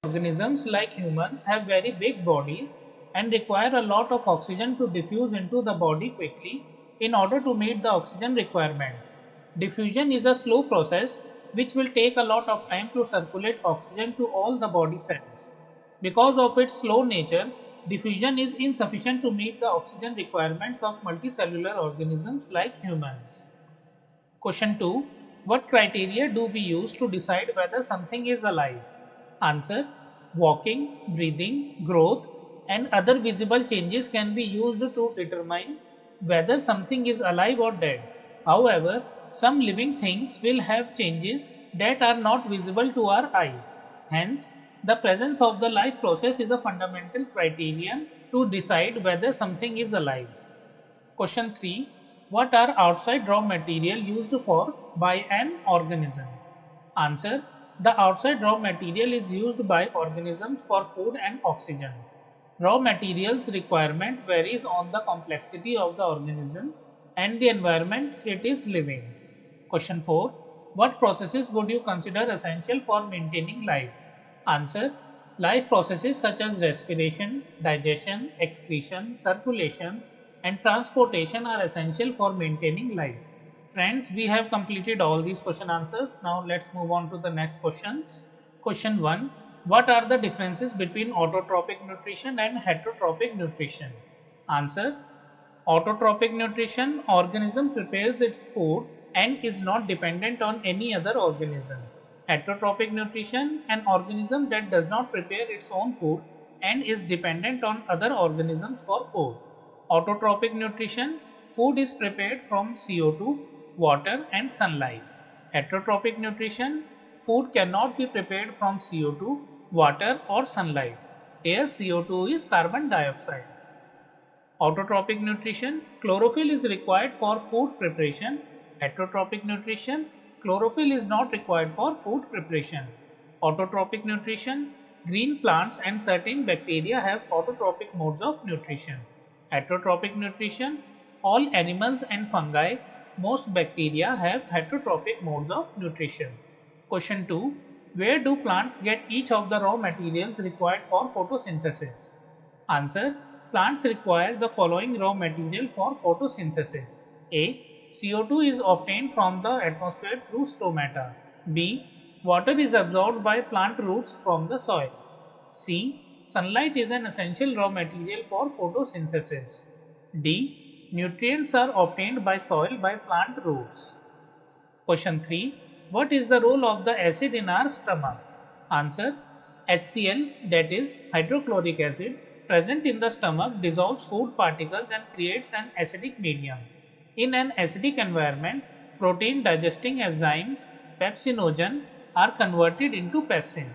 Organisms like humans have very big bodies and require a lot of oxygen to diffuse into the body quickly in order to meet the oxygen requirement. Diffusion is a slow process which will take a lot of time to circulate oxygen to all the body cells. Because of its slow nature, diffusion is insufficient to meet the oxygen requirements of multicellular organisms like humans. Question 2. What criteria do we use to decide whether something is alive? Answer. Walking, breathing, growth, and other visible changes can be used to determine whether something is alive or dead. However, some living things will have changes that are not visible to our eye. Hence, the presence of the life process is a fundamental criterion to decide whether something is alive. Question 3. What are outside raw material used for by an organism? Answer. The outside raw material is used by organisms for food and oxygen. Raw materials requirement varies on the complexity of the organism and the environment it is living. Question 4. What processes would you consider essential for maintaining life? Answer. Life processes such as respiration, digestion, excretion, circulation, and transportation are essential for maintaining life. Friends, we have completed all these question answers. Now let's move on to the next questions. Question 1. What are the differences between autotrophic nutrition and heterotrophic nutrition? Answer. Autotrophic nutrition, organism prepares its food and is not dependent on any other organism. Heterotrophic nutrition, an organism that does not prepare its own food and is dependent on other organisms for food. Autotrophic nutrition, food is prepared from CO2, water and sunlight. Heterotrophic nutrition, food cannot be prepared from CO2, water or sunlight. Here CO2 is carbon dioxide. Autotrophic nutrition, chlorophyll is required for food preparation. Heterotrophic nutrition, chlorophyll is not required for food preparation. Autotrophic nutrition, green plants and certain bacteria have autotrophic modes of nutrition. Heterotrophic nutrition, all animals and fungi, most bacteria have heterotrophic modes of nutrition. Question 2. Where do plants get each of the raw materials required for photosynthesis? Answer. Plants require the following raw material for photosynthesis. A. CO2 is obtained from the atmosphere through stomata. B. Water is absorbed by plant roots from the soil. C. Sunlight is an essential raw material for photosynthesis. D. Nutrients are obtained by soil by plant roots. Question 3. What is the role of the acid in our stomach? Answer. HCl, that is hydrochloric acid, present in the stomach dissolves food particles and creates an acidic medium. In an acidic environment, protein digesting enzymes, pepsinogen, are converted into pepsin.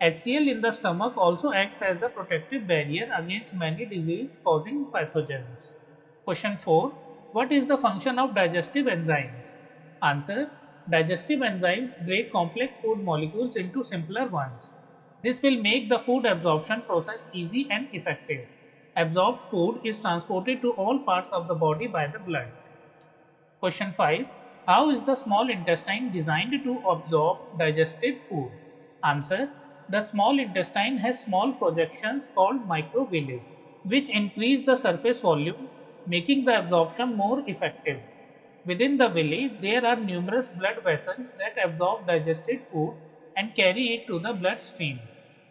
HCl in the stomach also acts as a protective barrier against many disease-causing pathogens. Question 4. What is the function of digestive enzymes? Answer. Digestive enzymes break complex food molecules into simpler ones. This will make the food absorption process easy and effective. Absorbed food is transported to all parts of the body by the blood. Question 5. How is the small intestine designed to absorb digested food? Answer. The small intestine has small projections called microvilli, which increase the surface volume, making the absorption more effective. Within the villi, there are numerous blood vessels that absorb digested food and carry it to the bloodstream.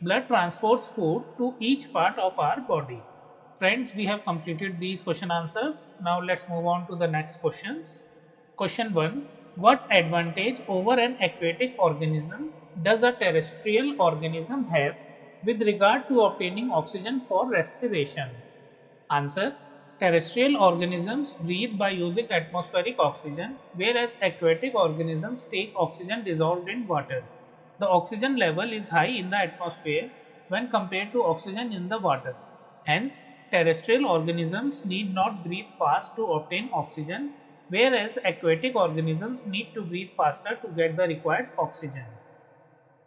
Blood transports food to each part of our body. Friends, we have completed these question answers. Now let's move on to the next questions. Question 1. What advantage over an aquatic organism does a terrestrial organism have with regard to obtaining oxygen for respiration? Answer. Terrestrial organisms breathe by using atmospheric oxygen, whereas aquatic organisms take oxygen dissolved in water. The oxygen level is high in the atmosphere when compared to oxygen in the water. Hence, terrestrial organisms need not breathe fast to obtain oxygen, whereas aquatic organisms need to breathe faster to get the required oxygen.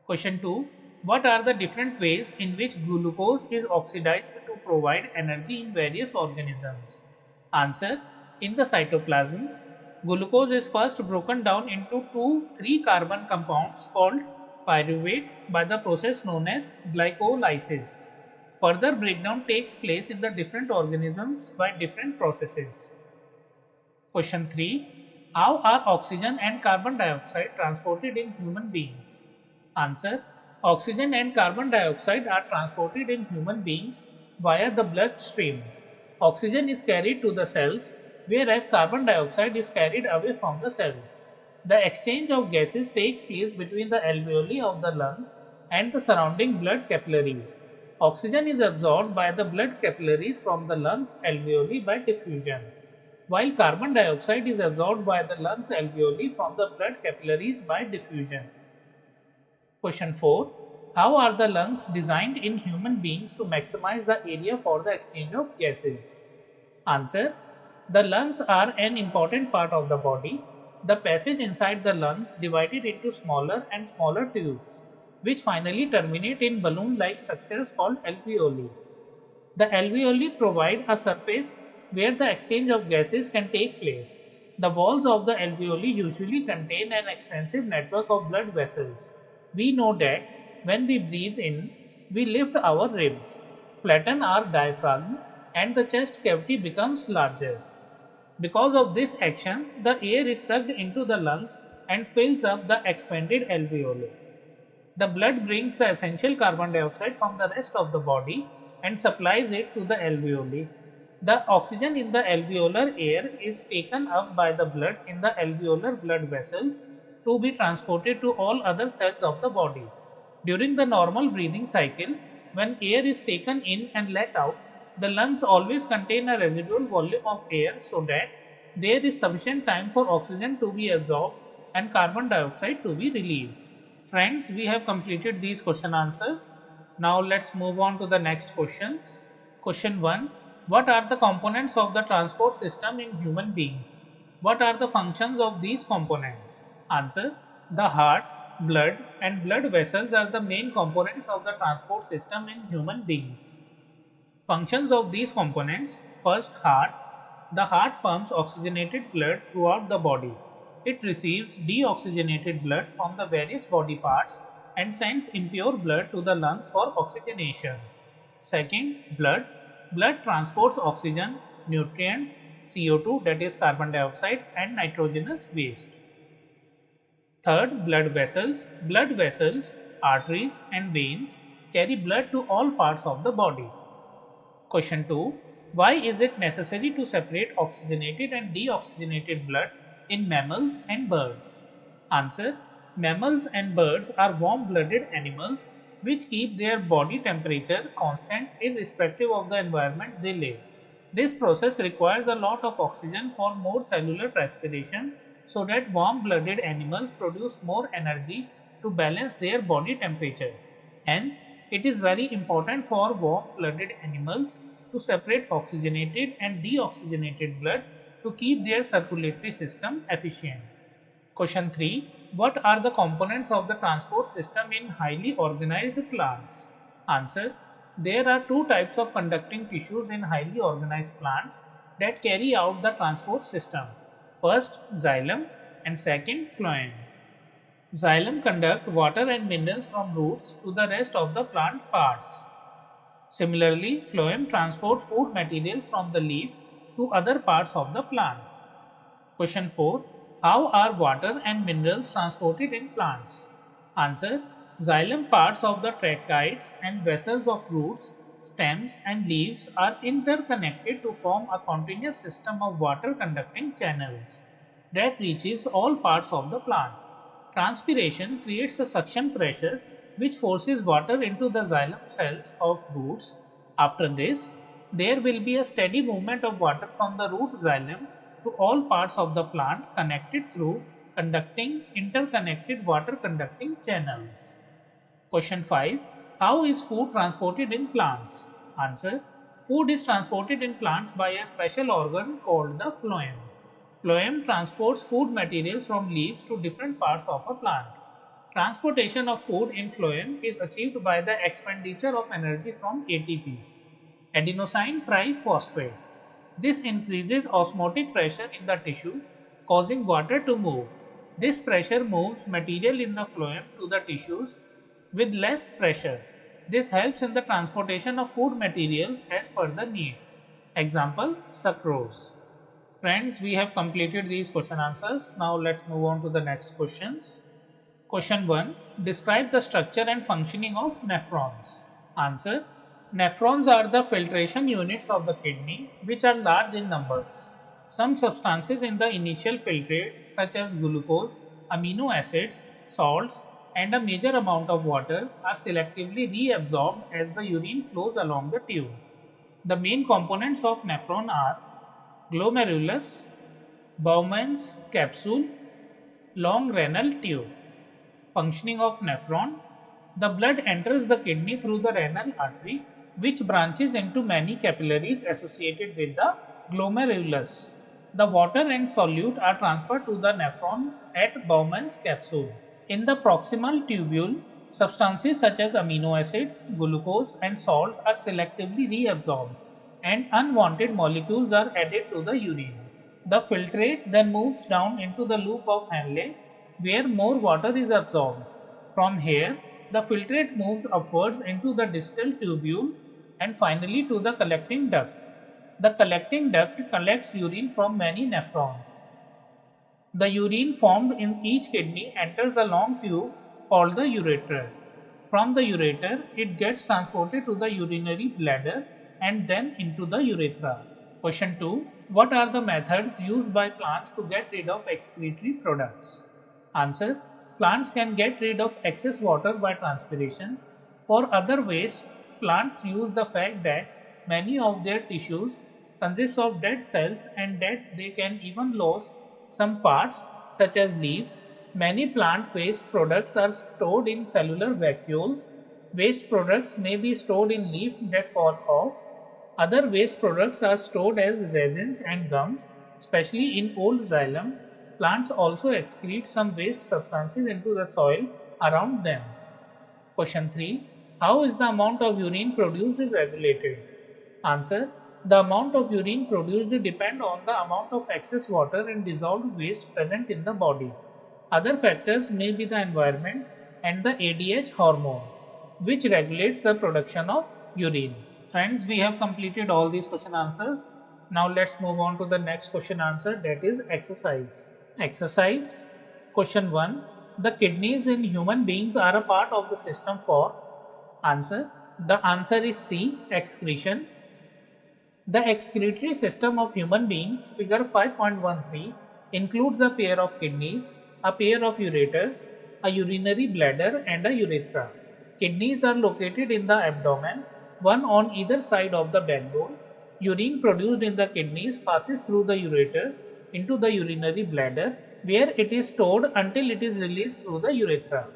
Question 2. What are the different ways in which glucose is oxidized to provide energy in various organisms? Answer. In the cytoplasm, glucose is first broken down into two 3-carbon compounds called pyruvate by the process known as glycolysis. Further breakdown takes place in the different organisms by different processes. Question 3. How are oxygen and carbon dioxide transported in human beings? Answer. Oxygen and carbon dioxide are transported in human beings via the bloodstream. Oxygen is carried to the cells, whereas carbon dioxide is carried away from the cells. The exchange of gases takes place between the alveoli of the lungs and the surrounding blood capillaries. Oxygen is absorbed by the blood capillaries from the lungs alveoli by diffusion, while carbon dioxide is absorbed by the lungs alveoli from the blood capillaries by diffusion. Question 4. How are the lungs designed in human beings to maximize the area for the exchange of gases? Answer. The lungs are an important part of the body. The passage inside the lungs divided into smaller and smaller tubes, which finally terminate in balloon-like structures called alveoli. The alveoli provide a surface where the exchange of gases can take place. The walls of the alveoli usually contain an extensive network of blood vessels. We know that when we breathe in, we lift our ribs, flatten our diaphragm, and the chest cavity becomes larger. Because of this action, the air is sucked into the lungs and fills up the expanded alveoli. The blood brings the essential carbon dioxide from the rest of the body and supplies it to the alveoli. The oxygen in the alveolar air is taken up by the blood in the alveolar blood vessels to be transported to all other cells of the body. During the normal breathing cycle, when air is taken in and let out, the lungs always contain a residual volume of air so that there is sufficient time for oxygen to be absorbed and carbon dioxide to be released. Friends, we have completed these question answers. Now let's move on to the next questions. Question 1. What are the components of the transport system in human beings? What are the functions of these components? Answer. The heart, blood and blood vessels are the main components of the transport system in human beings. Functions of these components. First, heart. The heart pumps oxygenated blood throughout the body. It receives deoxygenated blood from the various body parts and sends impure blood to the lungs for oxygenation. Second, blood. Blood transports oxygen, nutrients, CO2 that is carbon dioxide and nitrogenous waste. Third, blood vessels. Blood vessels, arteries and veins carry blood to all parts of the body. Question 2. Why is it necessary to separate oxygenated and deoxygenated blood in mammals and birds? Answer. Mammals and birds are warm-blooded animals which keep their body temperature constant irrespective of the environment they live. This process requires a lot of oxygen for more cellular respiration so that warm-blooded animals produce more energy to balance their body temperature. Hence, it is very important for warm-blooded animals to separate oxygenated and deoxygenated blood to keep their circulatory system efficient. Question 3. What are the components of the transport system in highly organized plants? Answer. There are two types of conducting tissues in highly organized plants that carry out the transport system. First, xylem and second, phloem. Xylem conduct water and minerals from roots to the rest of the plant parts. Similarly, phloem transport food materials from the leaf to other parts of the plant. Question 4. How are water and minerals transported in plants? Answer. Xylem parts of the tracheids and vessels of roots, stems and leaves are interconnected to form a continuous system of water conducting channels that reaches all parts of the plant. Transpiration creates a suction pressure which forces water into the xylem cells of roots. After this, there will be a steady movement of water from the root xylem to all parts of the plant connected through interconnected water conducting channels. Question 5. How is food transported in plants? Answer. Food is transported in plants by a special organ called the phloem. Phloem transports food materials from leaves to different parts of a plant. Transportation of food in phloem is achieved by the expenditure of energy from ATP, adenosine triphosphate. This increases osmotic pressure in the tissue, causing water to move. This pressure moves material in the phloem to the tissues with less pressure. This helps in the transportation of food materials as per the needs. Example, sucrose. Friends, we have completed these question answers. Now let's move on to the next questions. Question 1. Describe the structure and functioning of nephrons. Answer. Nephrons are the filtration units of the kidney, which are large in numbers. Some substances in the initial filtrate, such as glucose, amino acids, salts, and a major amount of water, are selectively reabsorbed as the urine flows along the tube. The main components of nephron are glomerulus, Bowman's capsule, long renal tube. Functioning of nephron. The blood enters the kidney through the renal artery, which branches into many capillaries associated with the glomerulus. The water and solute are transferred to the nephron at Bowman's capsule. In the proximal tubule, substances such as amino acids, glucose, and salt are selectively reabsorbed, and unwanted molecules are added to the urine. The filtrate then moves down into the loop of Henle, where more water is absorbed. From here, the filtrate moves upwards into the distal tubule and finally to the collecting duct. The collecting duct collects urine from many nephrons. The urine formed in each kidney enters a long tube called the ureter. From the ureter, it gets transported to the urinary bladder and then into the urethra. Question 2. What are the methods used by plants to get rid of excretory products? Answer. Plants can get rid of excess water by transpiration. For other ways, plants use the fact that many of their tissues consist of dead cells and that they can even lose some parts such as leaves. Many plant waste products are stored in cellular vacuoles. Waste products may be stored in leaf that fall off. Other waste products are stored as resins and gums, especially in old xylem. Plants also excrete some waste substances into the soil around them. Question 3. How is the amount of urine produced regulated? Answer. The amount of urine produced depends on the amount of excess water and dissolved waste present in the body. Other factors may be the environment and the ADH hormone, which regulates the production of urine. Friends, we have completed all these question answers. Now let's move on to the next question answer, that is exercise. Exercise. Question 1. The kidneys in human beings are a part of the system for? Answer. The answer is C. Excretion. The excretory system of human beings, figure 5.13, includes a pair of kidneys, a pair of ureters, a urinary bladder, and a urethra. Kidneys are located in the abdomen, one on either side of the backbone. Urine produced in the kidneys passes through the ureters into the urinary bladder, where it is stored until it is released through the urethra.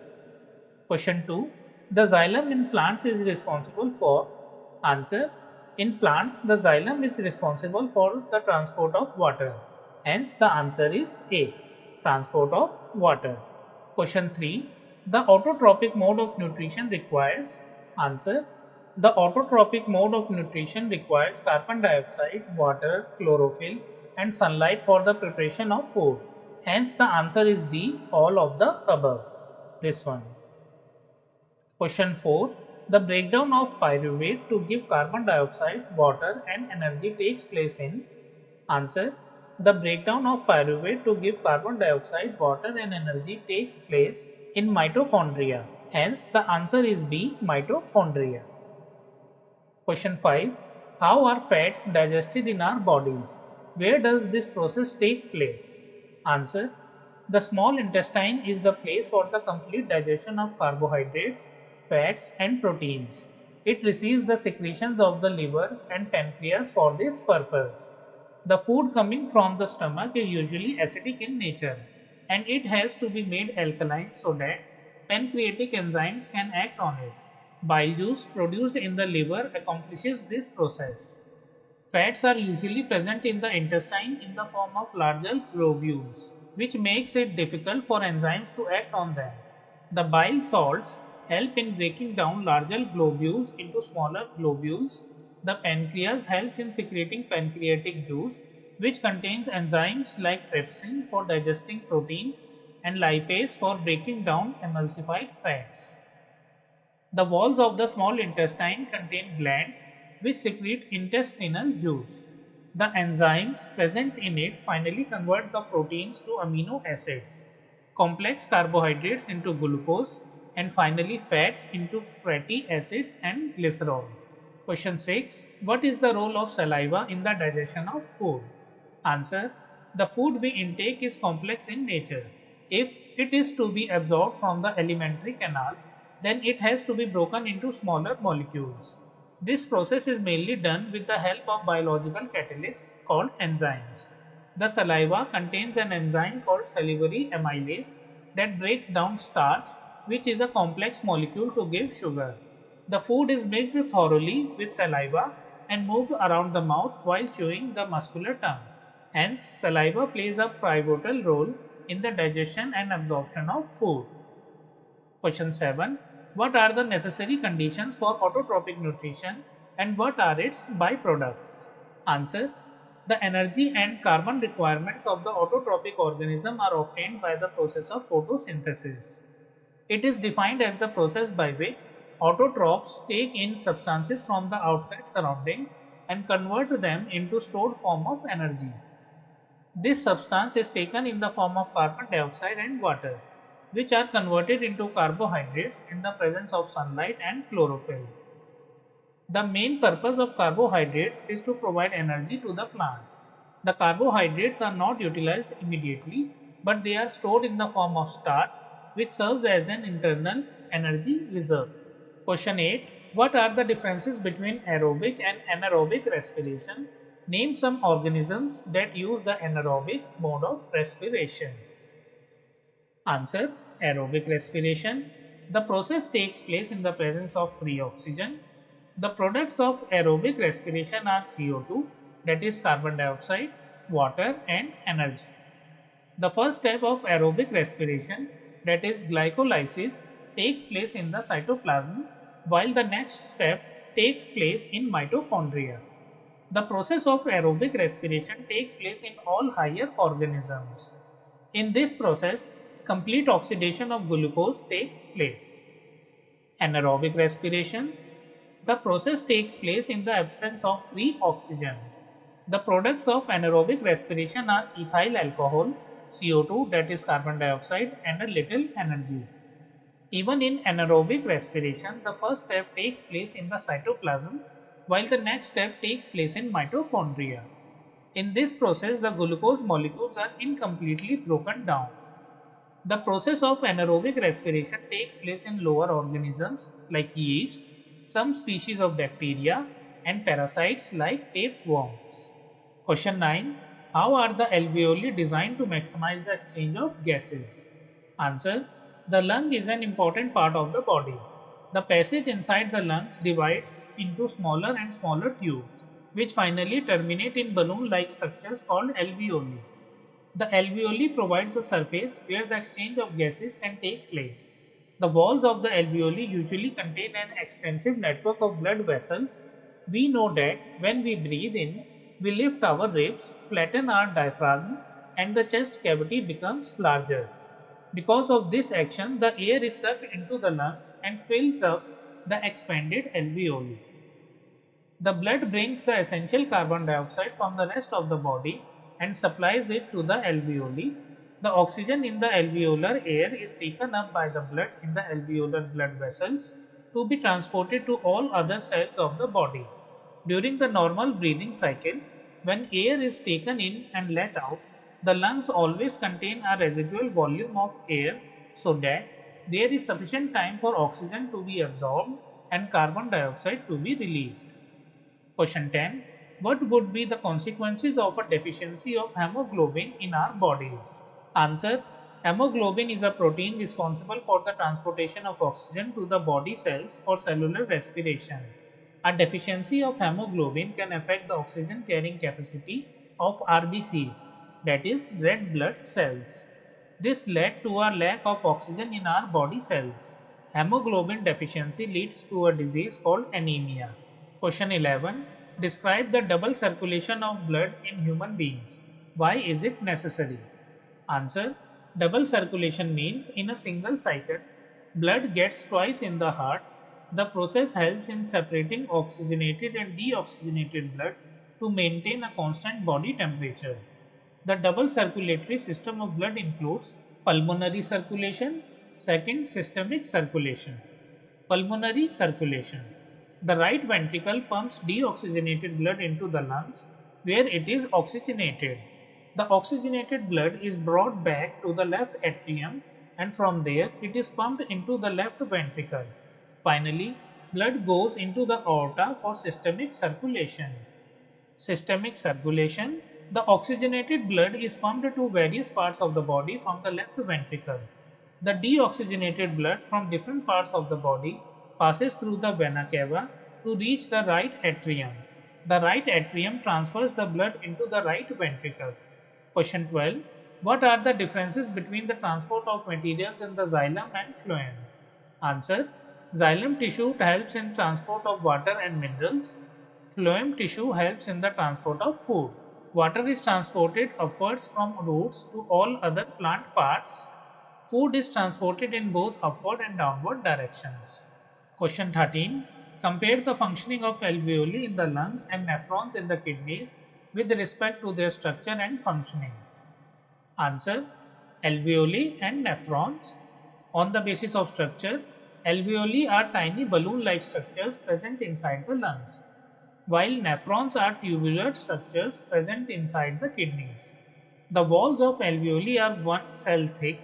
Question 2. The xylem in plants is responsible for? Answer. In plants, the xylem is responsible for the transport of water. Hence, the answer is A. Transport of water. Question 3. The autotrophic mode of nutrition requires? Answer. The autotrophic mode of nutrition requires carbon dioxide, water, chlorophyll, and sunlight for the preparation of food. Hence, the answer is D. All of the above. This one. Question 4. The breakdown of pyruvate to give carbon dioxide, water, and energy takes place in? Answer. The breakdown of pyruvate to give carbon dioxide, water, and energy takes place in mitochondria. Hence, the answer is B. Mitochondria. Question 5. How are fats digested in our bodies? Where does this process take place? Answer. The small intestine is the place for the complete digestion of carbohydrates, fats, and proteins. It receives the secretions of the liver and pancreas for this purpose. The food coming from the stomach is usually acidic in nature, and it has to be made alkaline so that pancreatic enzymes can act on it. Bile juice produced in the liver accomplishes this process. Fats are usually present in the intestine in the form of larger globules, which makes it difficult for enzymes to act on them. The bile salts help in breaking down larger globules into smaller globules. The pancreas helps in secreting pancreatic juice, which contains enzymes like trypsin for digesting proteins and lipase for breaking down emulsified fats. The walls of the small intestine contain glands which secrete intestinal juice. The enzymes present in it finally convert the proteins to amino acids, complex carbohydrates into glucose, and finally fats into fatty acids and glycerol. Question 6. What is the role of saliva in the digestion of food? Answer. The food we intake is complex in nature. If it is to be absorbed from the alimentary canal, then it has to be broken into smaller molecules. This process is mainly done with the help of biological catalysts called enzymes. The saliva contains an enzyme called salivary amylase that breaks down starch, which is a complex molecule to give sugar. The food is mixed thoroughly with saliva and moved around the mouth while chewing the muscular tongue. Hence, saliva plays a pivotal role in the digestion and absorption of food. Question 7. What are the necessary conditions for autotrophic nutrition and what are its byproducts? Answer. The energy and carbon requirements of the autotrophic organism are obtained by the process of photosynthesis. It is defined as the process by which autotrophs take in substances from the outside surroundings and convert them into stored form of energy. This substance is taken in the form of carbon dioxide and water, which are converted into carbohydrates in the presence of sunlight and chlorophyll. The main purpose of carbohydrates is to provide energy to the plant. The carbohydrates are not utilized immediately, but they are stored in the form of starch, which serves as an internal energy reserve. Question 8. What are the differences between aerobic and anaerobic respiration? Name some organisms that use the anaerobic mode of respiration. Answer. Aerobic respiration. The process takes place in the presence of free oxygen. The products of aerobic respiration are CO2, that is carbon dioxide, water and energy. The first step of aerobic respiration, that is glycolysis, takes place in the cytoplasm, while the next step takes place in mitochondria. The process of aerobic respiration takes place in all higher organisms. In this process, complete oxidation of glucose takes place. Anaerobic respiration. The process takes place in the absence of free oxygen. The products of anaerobic respiration are ethyl alcohol, CO2, that is carbon dioxide, and a little energy. Even in anaerobic respiration, the first step takes place in the cytoplasm, while the next step takes place in mitochondria. In this process, the glucose molecules are incompletely broken down. The process of anaerobic respiration takes place in lower organisms like yeast, some species of bacteria, and parasites like tapeworms. Question 9. How are the alveoli designed to maximize the exchange of gases? Answer. The lung is an important part of the body. The passage inside the lungs divides into smaller and smaller tubes, which finally terminate in balloon-like structures called alveoli. The alveoli provides a surface where the exchange of gases can take place. The walls of the alveoli usually contain an extensive network of blood vessels. We know that when we breathe in, we lift our ribs, flatten our diaphragm, and the chest cavity becomes larger. Because of this action, the air is sucked into the lungs and fills up the expanded alveoli. The blood brings the essential carbon dioxide from the rest of the body and supplies it to the alveoli. The oxygen in the alveolar air is taken up by the blood in the alveolar blood vessels to be transported to all other cells of the body. During the normal breathing cycle, when air is taken in and let out, the lungs always contain a residual volume of air so that there is sufficient time for oxygen to be absorbed and carbon dioxide to be released. Question 10. What would be the consequences of a deficiency of hemoglobin in our bodies? Answer. Hemoglobin is a protein responsible for the transportation of oxygen to the body cells for cellular respiration. A deficiency of hemoglobin can affect the oxygen carrying capacity of RBCs, that is, red blood cells. This led to a lack of oxygen in our body cells. Hemoglobin deficiency leads to a disease called anemia. Question 11. Describe the double circulation of blood in human beings. Why is it necessary? Answer. Double circulation means in a single cycle, blood gets twice in the heart. The process helps in separating oxygenated and deoxygenated blood to maintain a constant body temperature. The double circulatory system of blood includes pulmonary circulation, second systemic circulation. Pulmonary circulation. The right ventricle pumps deoxygenated blood into the lungs where it is oxygenated. The oxygenated blood is brought back to the left atrium and from there it is pumped into the left ventricle. Finally, blood goes into the aorta for systemic circulation. Systemic circulation. The oxygenated blood is pumped to various parts of the body from the left ventricle. The deoxygenated blood from different parts of the body passes through the vena cava to reach the right atrium. The right atrium transfers the blood into the right ventricle. Question 12. What are the differences between the transport of materials in the xylem and phloem? Answer. Xylem tissue helps in transport of water and minerals. Phloem tissue helps in the transport of food. Water is transported upwards from roots to all other plant parts. Food is transported in both upward and downward directions. Question 13. Compare the functioning of alveoli in the lungs and nephrons in the kidneys with respect to their structure and functioning. Answer. Alveoli and nephrons. On the basis of structure, alveoli are tiny balloon-like structures present inside the lungs, while nephrons are tubular structures present inside the kidneys. The walls of alveoli are 1 cell thick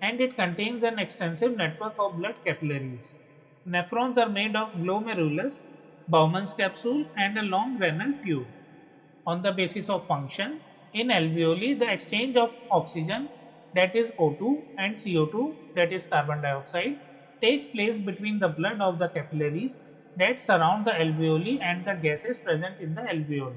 and it contains an extensive network of blood capillaries. Nephrons are made of glomerulus, Bowman's capsule and a long renal tube. On the basis of function, in alveoli the exchange of oxygen, that is O2, and CO2, that is carbon dioxide, takes place between the blood of the capillaries that surround the alveoli and the gases present in the alveoli.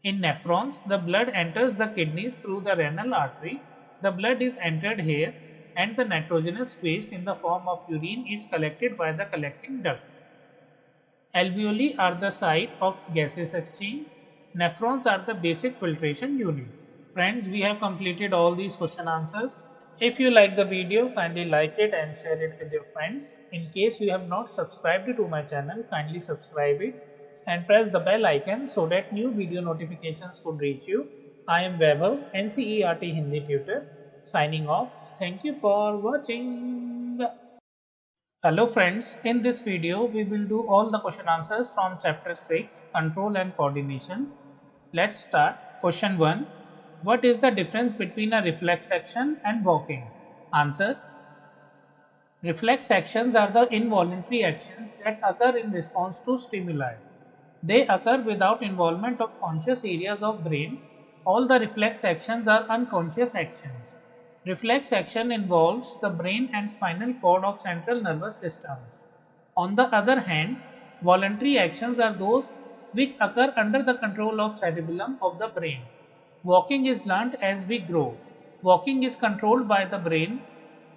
In nephrons, the blood enters the kidneys through the renal artery. The blood is entered here and the nitrogenous waste in the form of urine is collected by the collecting duct. Alveoli are the site of gases exchange. Nephrons are the basic filtration unit. Friends, we have completed all these question answers. If you like the video, kindly like it and share it with your friends. In case you have not subscribed to my channel, kindly subscribe it and press the bell icon so that new video notifications could reach you. I am Vaibhav, NCERT Hindi tutor, signing off. Thank you for watching. Hello friends, in this video we will do all the question answers from chapter 6, Control and Coordination. Let's start. Question 1. What is the difference between a reflex action and walking? Answer. Reflex actions are the involuntary actions that occur in response to stimuli. They occur without involvement of conscious areas of brain. All the reflex actions are unconscious actions. Reflex action involves the brain and spinal cord of central nervous systems. On the other hand, voluntary actions are those which occur under the control of cerebellum of the brain. Walking is learnt as we grow. Walking is controlled by the brain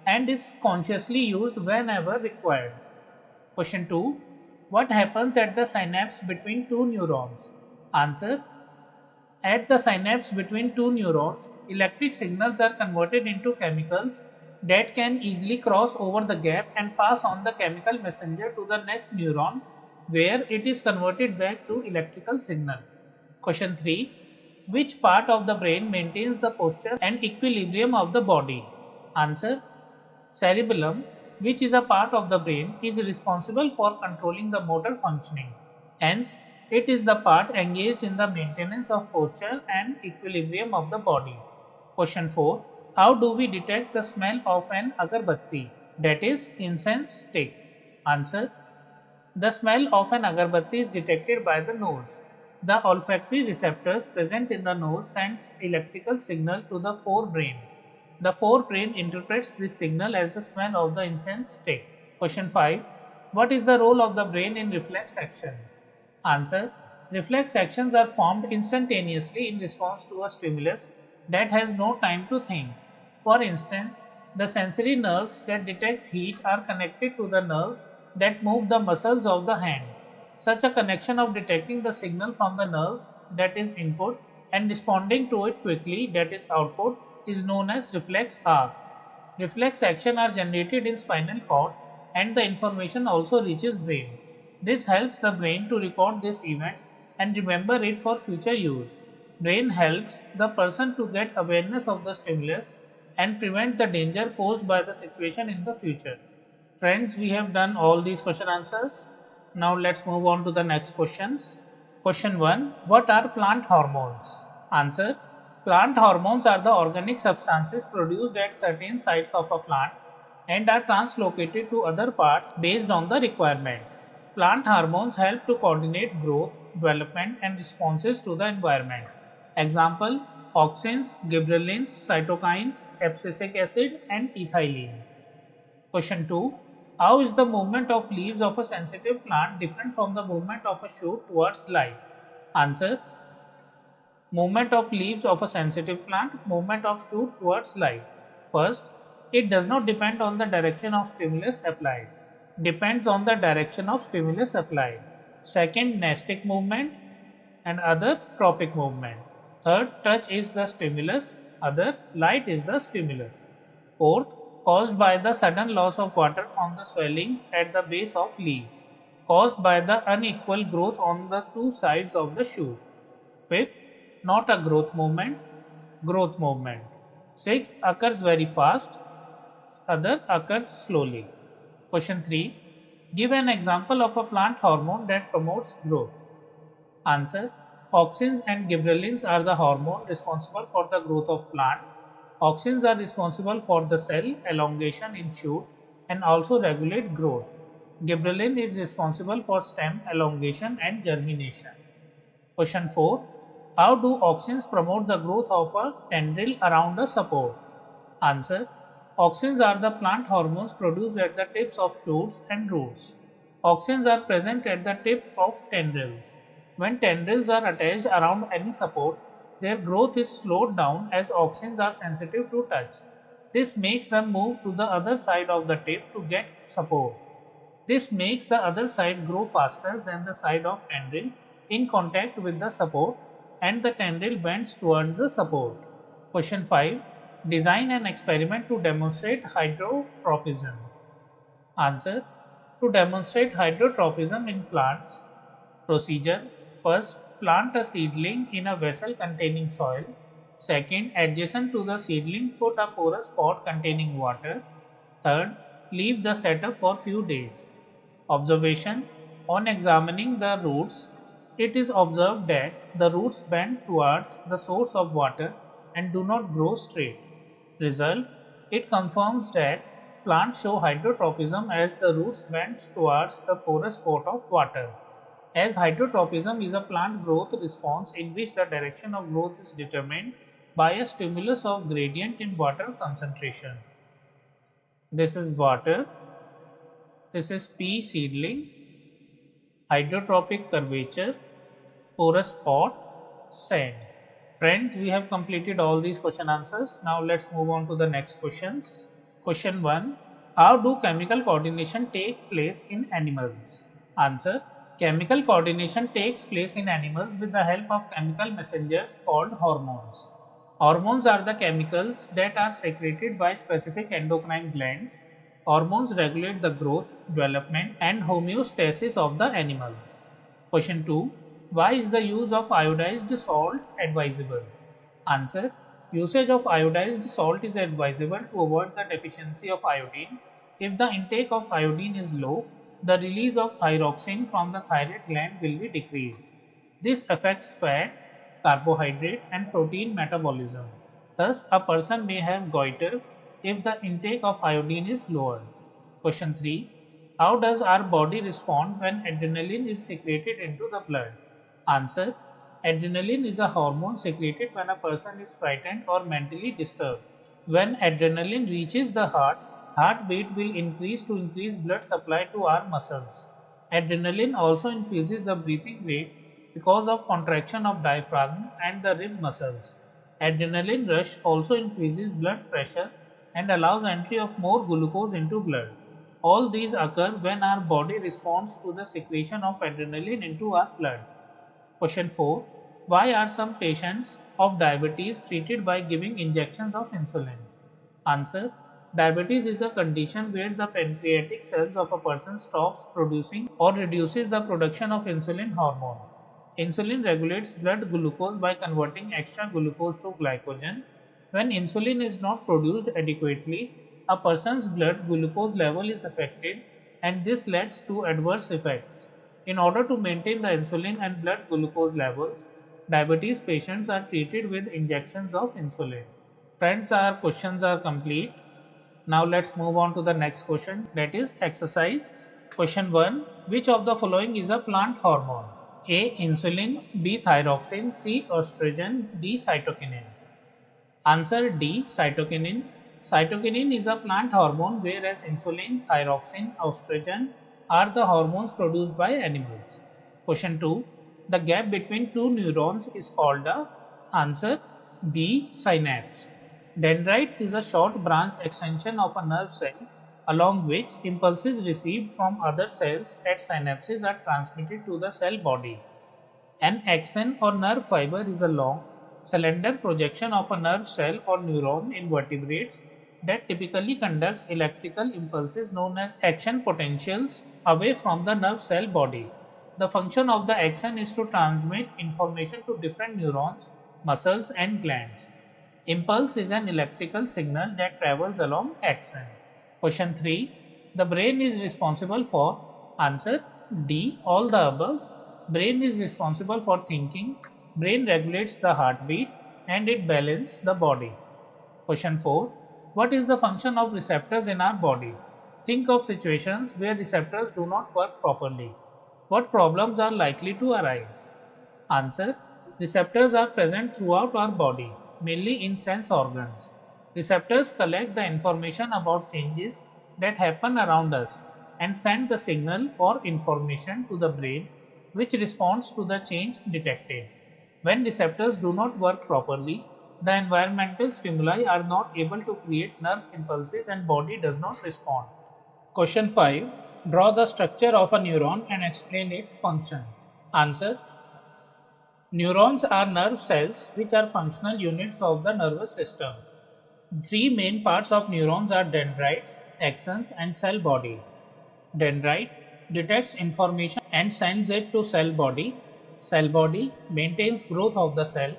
and is consciously used whenever required. Question 2. What happens at the synapse between two neurons? Answer. At the synapse between two neurons, electric signals are converted into chemicals that can easily cross over the gap and pass on the chemical messenger to the next neuron, where it is converted back to electrical signal. Question 3. Which part of the brain maintains the posture and equilibrium of the body? Answer. Cerebellum, which is a part of the brain, is responsible for controlling the motor functioning. Hence, it is the part engaged in the maintenance of posture and equilibrium of the body. Question 4. How do we detect the smell of an agarbatti, that is, incense stick? Answer. The smell of an agarbatti is detected by the nose. The olfactory receptors present in the nose sends electrical signal to the forebrain. The forebrain interprets this signal as the smell of the incense stick. Question 5. What is the role of the brain in reflex action? Answer. Reflex actions are formed instantaneously in response to a stimulus that has no time to think. For instance, the sensory nerves that detect heat are connected to the nerves that move the muscles of the hand. Such a connection of detecting the signal from the nerves, that is input, and responding to it quickly, that is output, is known as reflex arc. Reflex action are generated in spinal cord and the information also reaches brain. This helps the brain to record this event and remember it for future use. Brain helps the person to get awareness of the stimulus and prevent the danger posed by the situation in the future. Friends, we have done all these question answers. Now let's move on to the next questions. Question 1. What are plant hormones? Answer. Plant hormones are the organic substances produced at certain sites of a plant and are translocated to other parts based on the requirement. Plant hormones help to coordinate growth, development and responses to the environment. Example: auxins, gibberellins, cytokines, abscisic acid and ethylene. Question 2. How is the movement of leaves of a sensitive plant different from the movement of a shoot towards light? Answer. Movement of leaves of a sensitive plant, movement of shoot towards light. First, it does not depend on the direction of stimulus applied. Depends on the direction of stimulus applied. Second, nastic movement and other tropic movement. Third, touch is the stimulus, other light is the stimulus. Fourth, caused by the sudden loss of water on the swellings at the base of leaves, caused by the unequal growth on the two sides of the shoot. Fifth, not a growth movement, growth movement. Sixth, occurs very fast, other occurs slowly. Question 3. Give an example of a plant hormone that promotes growth. Answer. Auxins and gibberellins are the hormone responsible for the growth of plant. Auxins are responsible for the cell elongation in shoot and also regulate growth. Gibberellin is responsible for stem elongation and germination. Question 4. How do auxins promote the growth of a tendril around a support? Answer. Auxins are the plant hormones produced at the tips of shoots and roots. Auxins are present at the tip of tendrils. When tendrils are attached around any support, their growth is slowed down as auxins are sensitive to touch. This makes them move to the other side of the tip to get support. This makes the other side grow faster than the side of tendril in contact with the support and the tendril bends towards the support. Question 5. Design an experiment to demonstrate hydrotropism. Answer. To demonstrate hydrotropism in plants. Procedure. First, plant a seedling in a vessel containing soil. Second, adjacent to the seedling, put a porous pot containing water. Third, leave the setup for few days. Observation. On examining the roots, it is observed that the roots bend towards the source of water and do not grow straight. Result. It confirms that plants show hydrotropism as the roots bend towards the porous pot of water. As hydrotropism is a plant growth response in which the direction of growth is determined by a stimulus of gradient in water concentration. This is water, this is pea seedling, hydrotropic curvature, porous pot, sand. Friends, we have completed all these question answers. Now let's move on to the next questions. Question 1. How do chemical coordination take place in animals? Answer. Chemical coordination takes place in animals with the help of chemical messengers called hormones. Hormones are the chemicals that are secreted by specific endocrine glands. Hormones regulate the growth, development and homeostasis of the animals. Question 2. Why is the use of iodized salt advisable? Answer. Usage of iodized salt is advisable to avoid the deficiency of iodine. If the intake of iodine is low, the release of thyroxine from the thyroid gland will be decreased. This affects fat, carbohydrate and protein metabolism. Thus, a person may have goiter if the intake of iodine is lower. Question 3. How does our body respond when adrenaline is secreted into the blood? Answer. Adrenaline is a hormone secreted when a person is frightened or mentally disturbed. When adrenaline reaches the heartbeat will increase to increase blood supply to our muscles. Adrenaline also increases the breathing rate because of contraction of diaphragm and the rib muscles. Adrenaline rush also increases blood pressure and allows entry of more glucose into blood. All these occur when our body responds to the secretion of adrenaline into our blood. Question 4. Why are some patients of diabetes treated by giving injections of insulin? Answer. Diabetes is a condition where the pancreatic cells of a person stops producing or reduces the production of insulin hormone. Insulin regulates blood glucose by converting extra glucose to glycogen. When insulin is not produced adequately, a person's blood glucose level is affected, and this leads to adverse effects. In order to maintain the insulin and blood glucose levels, diabetes patients are treated with injections of insulin. Friends, our questions are complete. Now let's move on to the next question, that is exercise. Question 1. Which of the following is a plant hormone? A. Insulin, B. Thyroxine, C. Estrogen, D. Cytokinin. Answer D. Cytokinin. Cytokinin is a plant hormone, whereas insulin, thyroxine, estrogen are the hormones produced by animals. Question 2. The gap between two neurons is called a. Answer B. Synapse. Dendrite is a short branch extension of a nerve cell along which impulses received from other cells at synapses are transmitted to the cell body. An axon or nerve fiber is a long, slender projection of a nerve cell or neuron in vertebrates that typically conducts electrical impulses known as action potentials away from the nerve cell body. The function of the axon is to transmit information to different neurons, muscles, and glands. Impulse is an electrical signal that travels along axon. Question 3. The brain is responsible for. Answer D. All the above. Brain is responsible for thinking. Brain regulates the heartbeat and it balances the body. Question 4. What is the function of receptors in our body? Think of situations where receptors do not work properly. What problems are likely to arise? Answer. Receptors are present throughout our body, mainly in sense organs. Receptors collect the information about changes that happen around us and send the signal or information to the brain, which responds to the change detected. When receptors do not work properly, the environmental stimuli are not able to create nerve impulses and body does not respond. Question 5. Draw the structure of a neuron and explain its function. Answer. Neurons are nerve cells which are functional units of the nervous system. Three main parts of neurons are dendrites, axons, and cell body. Dendrite detects information and sends it to cell body. Cell body maintains growth of the cell.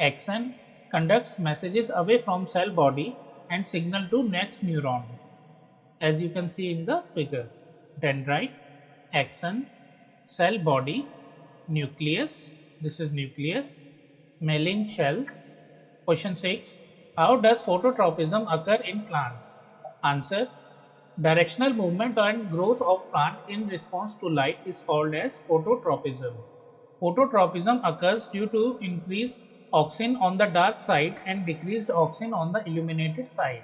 Axon conducts messages away from cell body and signal to next neuron. As you can see in the figure, dendrite, axon, cell body, nucleus, this is nucleus, mammalian shell. Question 6. How does phototropism occur in plants? Answer. Directional movement and growth of plant in response to light is called as phototropism. Phototropism occurs due to increased auxin on the dark side and decreased auxin on the illuminated side.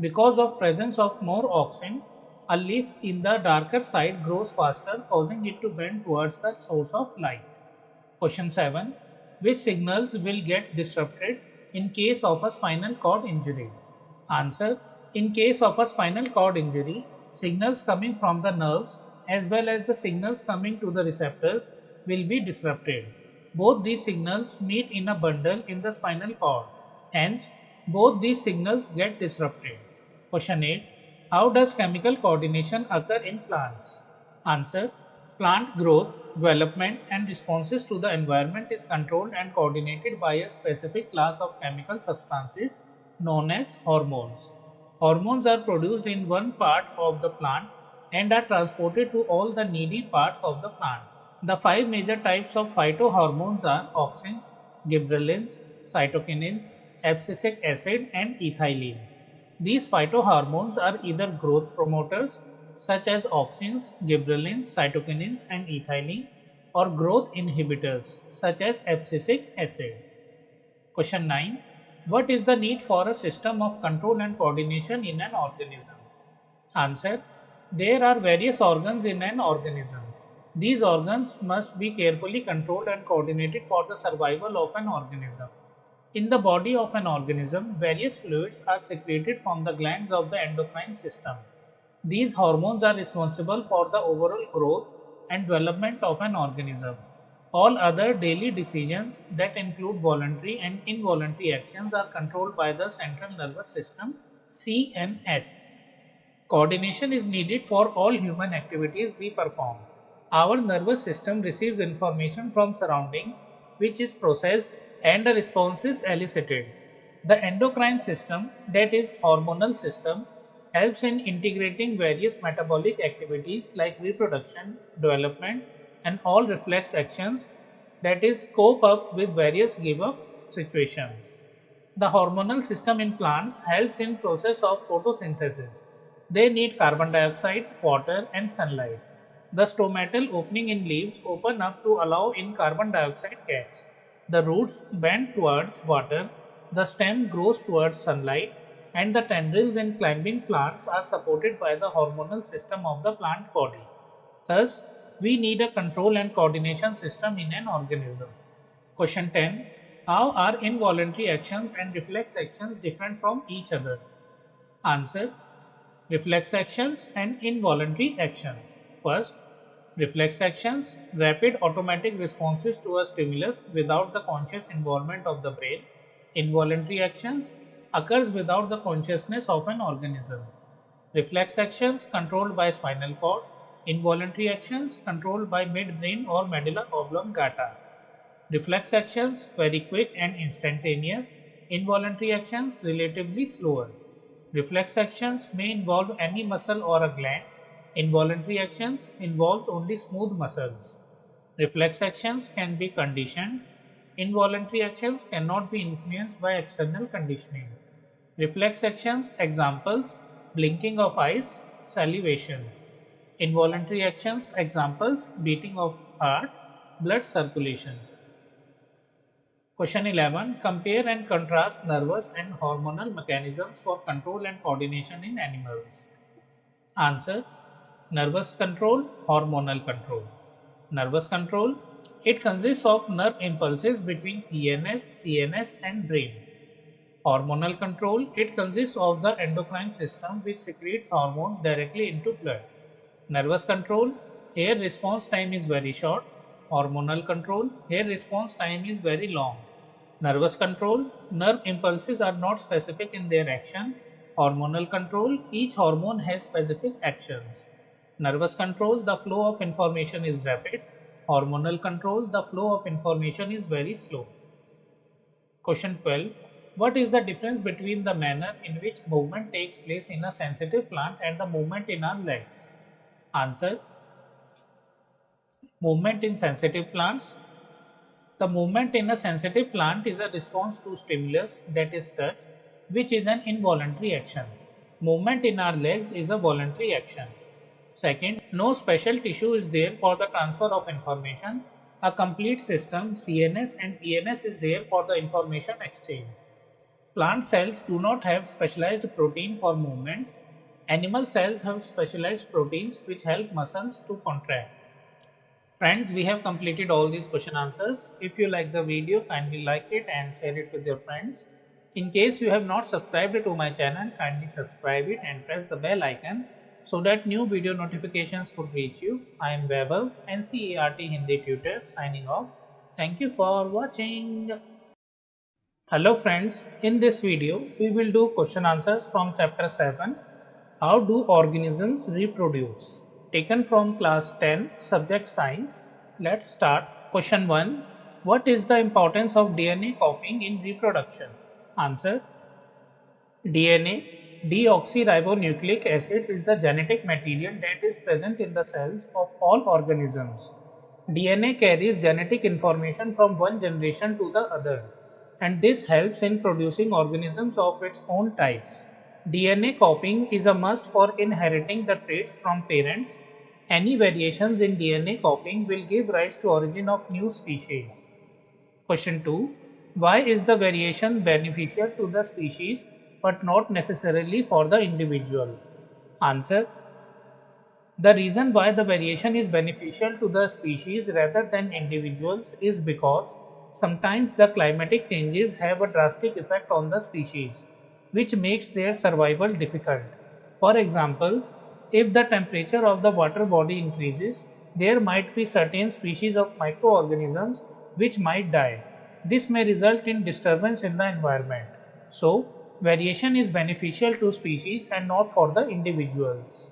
Because of presence of more auxin, a leaf in the darker side grows faster, causing it to bend towards the source of light. Question 7. Which signals will get disrupted in case of a spinal cord injury? Answer. In case of a spinal cord injury, signals coming from the nerves as well as the signals coming to the receptors will be disrupted. Both these signals meet in a bundle in the spinal cord. Hence, both these signals get disrupted. Question 8. How does chemical coordination occur in plants? Answer. Plant growth, development, and responses to the environment is controlled and coordinated by a specific class of chemical substances known as hormones. Hormones are produced in one part of the plant and are transported to all the needy parts of the plant. The five major types of phytohormones are auxins, gibberellins, cytokinins, abscisic acid, and ethylene. These phytohormones are either growth promoters such as auxins, gibberellins, cytokinins, and ethylene, or growth inhibitors such as abscisic acid. Question 9. What is the need for a system of control and coordination in an organism? Answer. There are various organs in an organism. These organs must be carefully controlled and coordinated for the survival of an organism. In the body of an organism, various fluids are secreted from the glands of the endocrine system. These hormones are responsible for the overall growth and development of an organism. All other daily decisions that include voluntary and involuntary actions are controlled by the central nervous system CNS. Coordination is needed for all human activities we perform. Our nervous system receives information from surroundings which is processed and a response is elicited. The endocrine system, that is hormonal system, helps in integrating various metabolic activities like reproduction, development and all reflex actions, that is cope up with various give up situations. The hormonal system in plants helps in process of photosynthesis. They need carbon dioxide, water and sunlight. The stomatal opening in leaves open up to allow in carbon dioxide gas. The roots bend towards water, the stem grows towards sunlight, and the tendrils in climbing plants are supported by the hormonal system of the plant body. Thus, we need a control and coordination system in an organism. Question 10. How are involuntary actions and reflex actions different from each other? Answer. Reflex actions and involuntary actions. First, reflex actions, rapid automatic responses to a stimulus without the conscious involvement of the brain. Involuntary actions occurs without the consciousness of an organism. Reflex actions controlled by spinal cord. Involuntary actions controlled by midbrain or medulla oblongata. Reflex actions very quick and instantaneous. Involuntary actions relatively slower. Reflex actions may involve any muscle or a gland. Involuntary actions involve only smooth muscles. Reflex actions can be conditioned. Involuntary actions cannot be influenced by external conditioning. Reflex actions examples: blinking of eyes, salivation. Involuntary actions examples: beating of heart, blood circulation. Question 11. Compare and contrast nervous and hormonal mechanisms for control and coordination in animals. Answer. Nervous control, hormonal control. Nervous control. It consists of nerve impulses between PNS, CNS and brain. Hormonal control. It consists of the endocrine system which secretes hormones directly into blood. Nervous control. Here response time is very short. Hormonal control. Here response time is very long. Nervous control. Nerve impulses are not specific in their action. Hormonal control. Each hormone has specific actions. Nervous control. The flow of information is rapid. Hormonal control. The flow of information is very slow. Question 12. What is the difference between the manner in which movement takes place in a sensitive plant and the movement in our legs? Answer. Movement in sensitive plants. The movement in a sensitive plant is a response to stimulus, that is touch, which is an involuntary action. Movement in our legs is a voluntary action. Second, no special tissue is there for the transfer of information. A complete system, CNS and PNS, is there for the information exchange. Plant cells do not have specialized protein for movements. Animal cells have specialized proteins which help muscles to contract. Friends, we have completed all these question answers. If you like the video, kindly like it and share it with your friends. In case you have not subscribed to my channel, kindly subscribe it and press the bell icon so that new video notifications would reach you. I am Vaibhav, NCERT Hindi tutor, signing off. Thank you for watching. Hello friends, in this video we will do question answers from chapter 7. How do organisms reproduce? Taken from class 10, subject science. Let's start. Question 1. What is the importance of DNA copying in reproduction? Answer. DNA, deoxyribonucleic acid, is the genetic material that is present in the cells of all organisms. DNA carries genetic information from one generation to the other, and this helps in producing organisms of its own types. DNA copying is a must for inheriting the traits from parents. Any variations in DNA copying will give rise to origin of new species. Question 2. Why is the variation beneficial to the species but not necessarily for the individual? Answer. The reason why the variation is beneficial to the species rather than individuals is because sometimes the climatic changes have a drastic effect on the species, which makes their survival difficult. For example, if the temperature of the water body increases, there might be certain species of microorganisms which might die. This may result in disturbance in the environment. So, variation is beneficial to species and not for the individuals.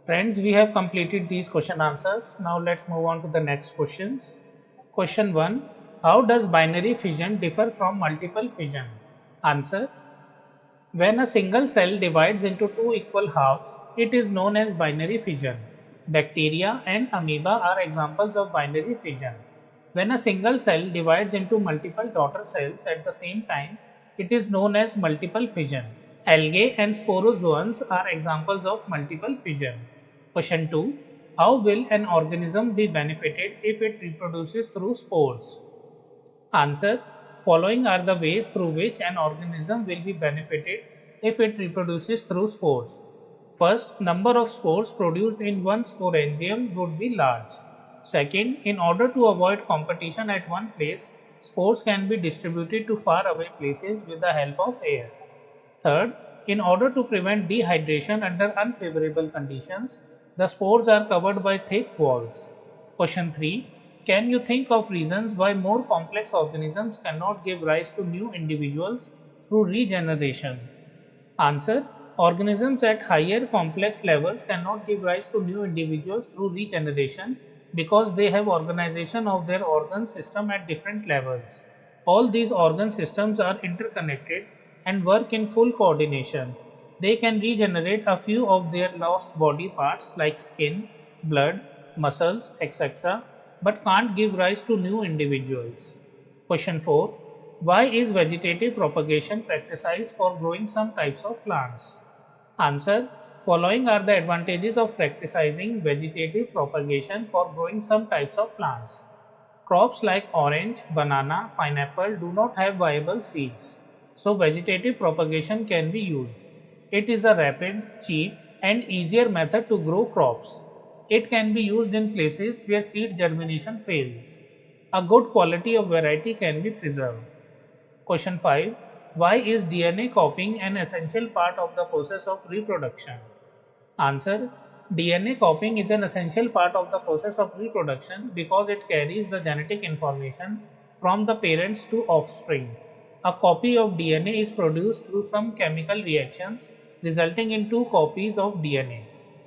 Friends, we have completed these question answers. Now let's move on to the next questions. Question 1. How does binary fission differ from multiple fission? Answer. When a single cell divides into two equal halves, it is known as binary fission. Bacteria and amoeba are examples of binary fission. When a single cell divides into multiple daughter cells at the same time, it is known as multiple fission. Algae and sporozoans are examples of multiple fission. Question 2. How will an organism be benefited if it reproduces through spores? Answer. Following are the ways through which an organism will be benefited if it reproduces through spores. First, number of spores produced in one sporangium would be large. Second, in order to avoid competition at one place, spores can be distributed to far away places with the help of air. Third, in order to prevent dehydration under unfavorable conditions, the spores are covered by thick walls. Question 3. Can you think of reasons why more complex organisms cannot give rise to new individuals through regeneration? Answer. Organisms at higher complex levels cannot give rise to new individuals through regeneration because they have organization of their organ system at different levels. All these organ systems are interconnected and work in full coordination. They can regenerate a few of their lost body parts like skin, blood, muscles, etc., but can't give rise to new individuals. Question 4. Why is vegetative propagation practiced for growing some types of plants? Answer. Following are the advantages of practicing vegetative propagation for growing some types of plants. Crops like orange, banana, pineapple do not have viable seeds, so vegetative propagation can be used. It is a rapid, cheap, and easier method to grow crops. It can be used in places where seed germination fails. A good quality of variety can be preserved. Question 5. Why is DNA copying an essential part of the process of reproduction? Answer. DNA copying is an essential part of the process of reproduction because it carries the genetic information from the parents to offspring. A copy of DNA is produced through some chemical reactions resulting in two copies of DNA.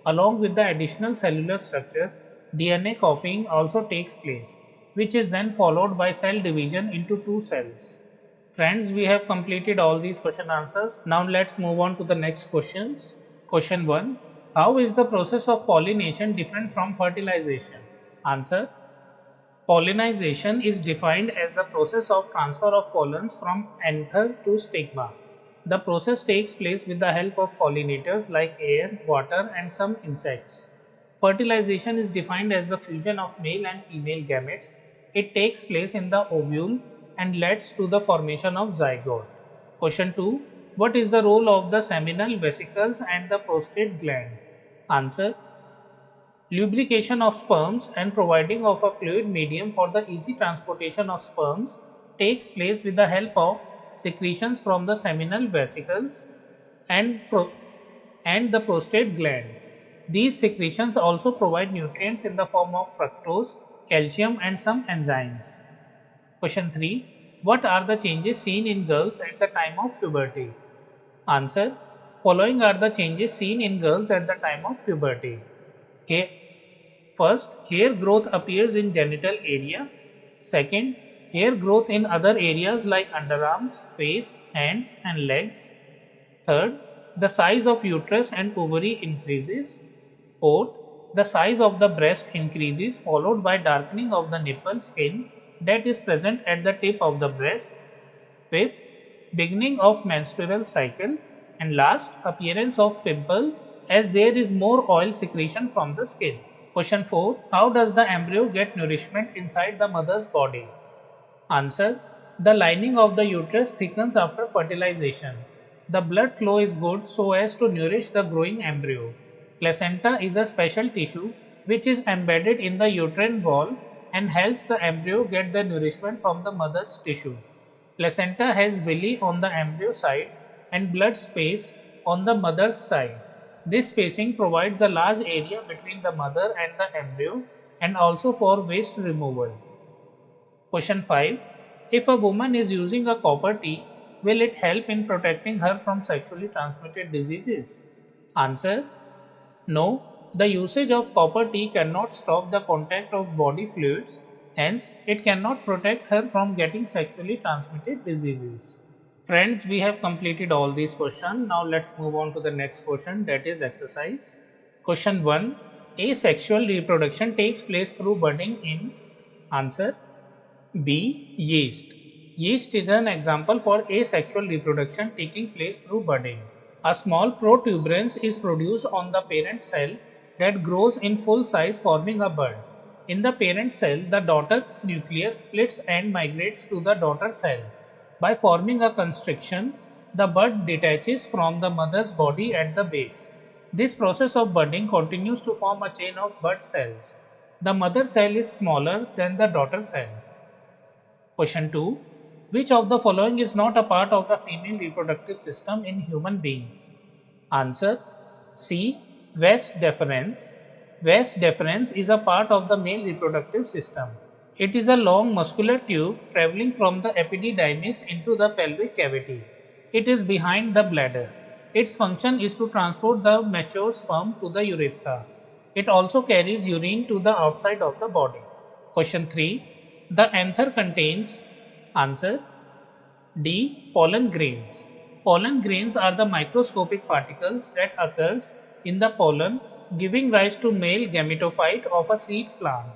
Along with the additional cellular structure, DNA copying also takes place, which is then followed by cell division into two cells. Friends, we have completed all these question answers. Now let's move on to the next questions. Question 1. How is the process of pollination different from fertilization? Answer. Pollination is defined as the process of transfer of pollens from anther to stigma. The process takes place with the help of pollinators like air, water, and some insects. Fertilization is defined as the fusion of male and female gametes. It takes place in the ovule and leads to the formation of zygote. Question 2. What is the role of the seminal vesicles and the prostate gland? Answer. Lubrication of sperms and providing of a fluid medium for the easy transportation of sperms takes place with the help of secretions from the seminal vesicles and the prostate gland. These secretions also provide nutrients in the form of fructose, calcium, and some enzymes. Question 3. What are the changes seen in girls at the time of puberty? Answer. Following are the changes seen in girls at the time of puberty. First, hair growth appears in genital area. Second, hair growth in other areas like underarms, face, hands, and legs. Third, the size of uterus and ovary increases. Fourth, the size of the breast increases, followed by darkening of the nipple skin that is present at the tip of the breast. Fifth, beginning of menstrual cycle. And last, appearance of pimple as there is more oil secretion from the skin. Question 4. How does the embryo get nourishment inside the mother's body? Answer. The lining of the uterus thickens after fertilization. The blood flow is good so as to nourish the growing embryo. Placenta is a special tissue which is embedded in the uterine wall and helps the embryo get the nourishment from the mother's tissue. Placenta has villi on the embryo side and blood space on the mother's side. This spacing provides a large area between the mother and the embryo and also for waste removal. Question 5. If a woman is using a copper tea, will it help in protecting her from sexually transmitted diseases? Answer. No, the usage of copper tea cannot stop the contact of body fluids, hence, it cannot protect her from getting sexually transmitted diseases. Friends, we have completed all these questions. Now, let's move on to the next question, that is exercise. Question 1. Asexual reproduction takes place through budding in. Answer. B. Yeast. Yeast is an example for asexual reproduction taking place through budding. A small protuberance is produced on the parent cell that grows in full size, forming a bud. In the parent cell, the daughter nucleus splits and migrates to the daughter cell. By forming a constriction, the bud detaches from the mother's body at the base. This process of budding continues to form a chain of bud cells. The mother cell is smaller than the daughter cell. Question 2. Which of the following is not a part of the female reproductive system in human beings? Answer. C. Vas deferens. Vas deferens is a part of the male reproductive system. It is a long muscular tube traveling from the epididymis into the pelvic cavity. It is behind the bladder. Its function is to transport the mature sperm to the urethra. It also carries urine to the outside of the body. Question 3. The anther contains. Answer. D. Pollen grains. Pollen grains are the microscopic particles that occurs in the pollen, giving rise to male gametophyte of a seed plant.